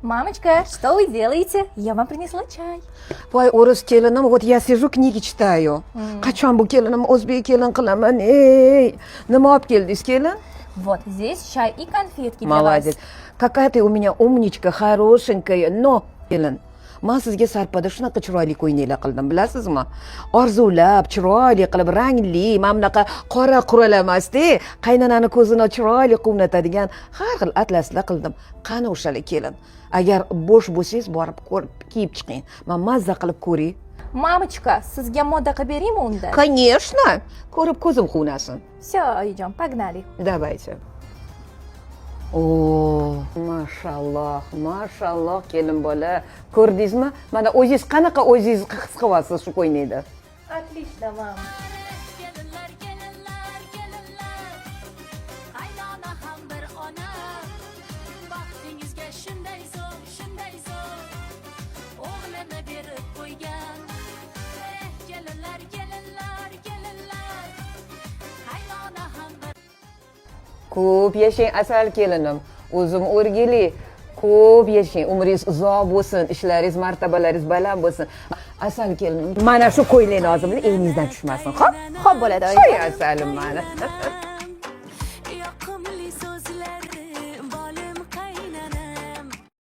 Мамочка, что вы делаете? Я вам принесла чай. Voy, o'ris kelinim, вот я сижу, книги читаю. Qachon bu kelinim o'zbek kelin qilaman? Ey, nima olib keldingiz, kelin? Вот здесь чай и конфетки для Молодец. вас. Какая ты у меня умничка, хорошенькая. Но, kelin, men sizga sarpada shunaqa chiroyli ko'ylaklar qildim, bilasizmi? Orzulab, chiroyli qilib, rangli, mana bunaqa qora qurala emasda, qaynonani ko'zini chiroyli quvnatadigan har xil atlaslar qildim. Qani o'shalar, kelin? Agar bo'sh bo'lsangiz, borib ko'rib kiyib chiqing. Men mazza qilib ko'ring. Мамочка, sizga moda qilib beraymi unda? Конечно, ko'rib ko'zim quvnasin. Все, идем, погнали. Давайте. O, mashalloh, mashalloh kelin bola. Ko'rdingizmi? Mana o'zingiz qanaqa o'zingiz his qilyapsiz shu ko'ylakda? Отлично, мам. Kelinlar, kelinlar, kelinlar. Qaynona ham bir ona. Baxtingizga shunday zo'r. O'g'lini berib qo'ygan. Kelinlar, kelinlar, kelinlar. Qaynona ham bir Ko'p yashang asal kelinim. O'zim o'rgili. Ko'p yashang, umringiz uzoq bo'lsin, ishlaringiz, martabalaringiz baland bo'lsin. Asal kelinim. Mana shu ko'ylakni hozir eringizdan tushmasin, xo'p? Xo'p bo'ladi. Shoy asalim mana.